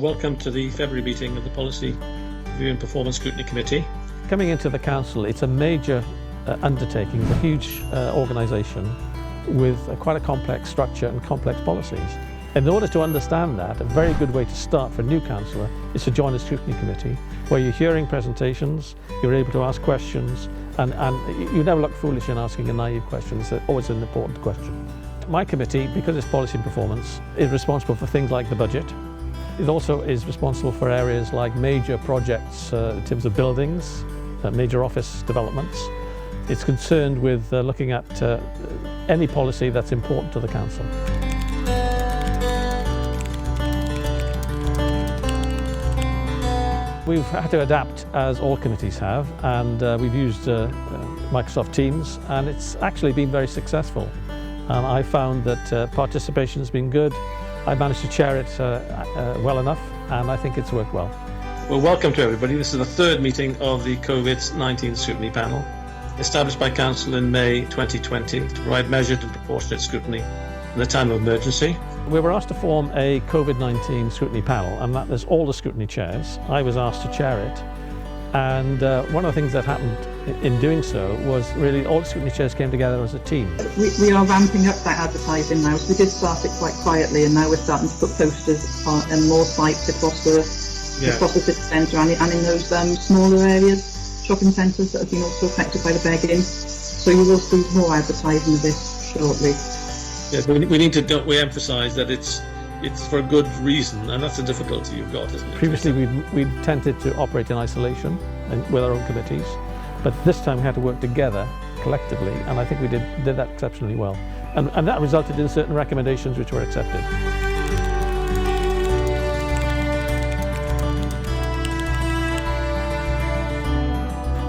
Welcome to the February meeting of the Policy Review and Performance Scrutiny Committee. Coming into the Council, it's a major undertaking, it's a huge organisation with quite a complex structure and complex policies. In order to understand that, a very good way to start for a new councillor is to join a scrutiny committee where you're hearing presentations, you're able to ask questions, and you never look foolish in asking a naive question. It's always an important question. My committee, because it's policy and performance, is responsible for things like the budget. It also is responsible for areas like major projects in terms of buildings, major office developments. It's concerned with looking at any policy that's important to the council. We've had to adapt, as all committees have, and we've used Microsoft Teams, and it's actually been very successful. And I found that participation has been good. I managed to chair it well enough, and I think it's worked well. Well, welcome to everybody. This is the third meeting of the COVID-19 Scrutiny Panel, established by Council in May 2020 to provide measured and proportionate scrutiny in a time of emergency. We were asked to form a COVID-19 scrutiny panel, and that is all the scrutiny chairs. I was asked to chair it, and one of the things that happened in doing so was really all the scrutiny chairs came together as a team. We are ramping up that advertising now, so we did start it quite quietly, and now we're starting to put posters on more sites across the city centre and in those smaller areas, shopping centres that have been also affected by the begging. So you will see more advertising of this shortly. Yeah, but we emphasise that it's for a good reason, and that's the difficulty you've got, isn't it? Previously we'd tended to operate in isolation and with our own committees, but this time we had to work together collectively, and I think we did that exceptionally well. And that resulted in certain recommendations which were accepted.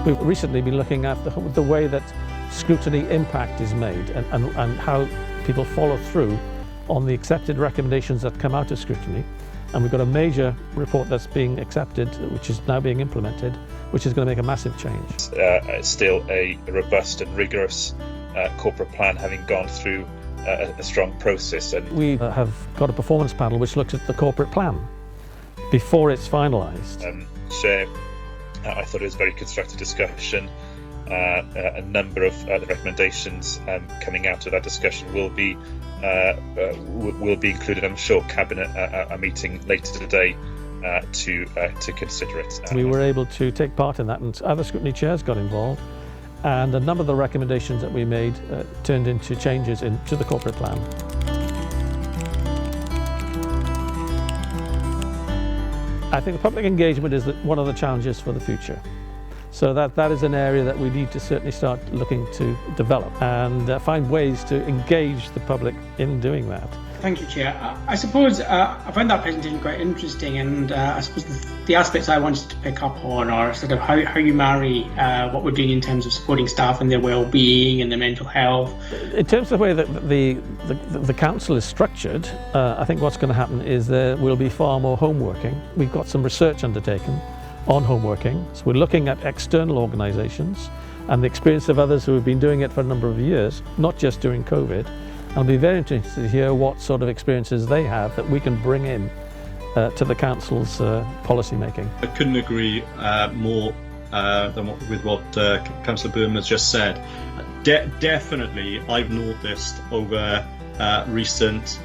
We've recently been looking at the way that scrutiny impact is made and how people follow through on the accepted recommendations that come out of scrutiny. And we've got a major report that's being accepted, which is now being implemented, which is going to make a massive change. Still a robust and rigorous corporate plan, having gone through a strong process. And we have got a performance panel which looks at the corporate plan before it's finalised. Chair, I thought it was a very constructive discussion. A number of the recommendations coming out of that discussion will be included, I'm sure, Cabinet a meeting later today to consider it. We were able to take part in that, and other scrutiny chairs got involved, and a number of the recommendations that we made turned into changes to the corporate plan. I think public engagement is one of the challenges for the future. So that is an area that we need to certainly start looking to develop and find ways to engage the public in doing that. Thank you, Chair. I suppose I found that presentation quite interesting, and I suppose the aspects I wanted to pick up on are sort of how you marry what we're doing in terms of supporting staff and their well-being and their mental health. In terms of the way that the council is structured, I think what's going to happen is there will be far more home working. We've got some research undertaken on home working, so we're looking at external organisations and the experience of others who have been doing it for a number of years, not just during COVID. I'll be very interested to hear what sort of experiences they have that we can bring in to the council's policy making. I couldn't agree more with what Councillor Berman has just said. Definitely, I've noticed over recent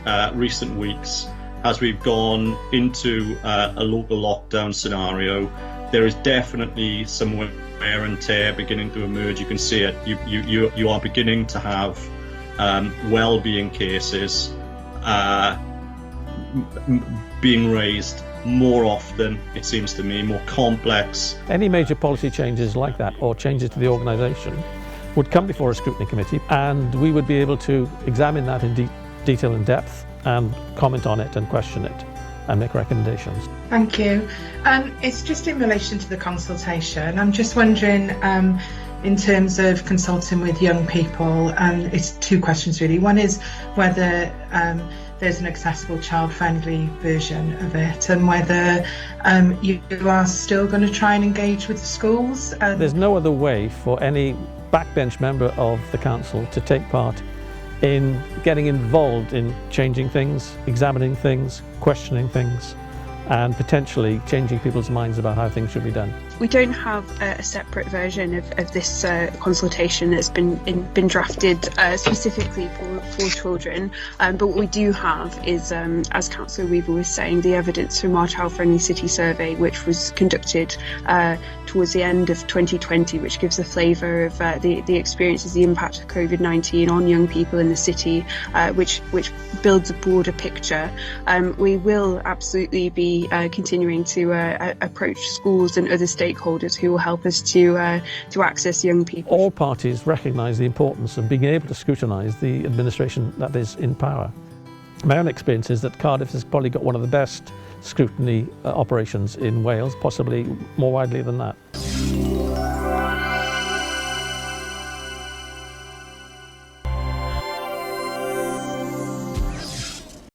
weeks, as we've gone into a local lockdown scenario, there is definitely some wear and tear beginning to emerge. You can see it. You are beginning to have well-being cases being raised more often, it seems to me, more complex. Any major policy changes like that, or changes to the organisation, would come before a scrutiny committee, and we would be able to examine that in detail and depth and comment on it and question it and make recommendations. Thank you. It's just in relation to the consultation. I'm just wondering, in terms of consulting with young people, and it's two questions really. One is whether there's an accessible child-friendly version of it, and whether you are still going to try and engage with the schools. There's no other way for any backbench member of the council to take part in getting involved in changing things, examining things, questioning things, and potentially changing people's minds about how things should be done. We don't have a separate version of this consultation that's been drafted specifically for children, but what we do have is, as Councillor Weaver was saying, the evidence from our Child Friendly City survey, which was conducted towards the end of 2020, which gives a flavour of the experiences, the impact of COVID-19 on young people in the city, which builds a broader picture. We will absolutely be continuing to approach schools and other stakeholders who will help us to access young people. All parties recognise the importance of being able to scrutinise the administration that is in power. My own experience is that Cardiff has probably got one of the best scrutiny operations in Wales, possibly more widely than that.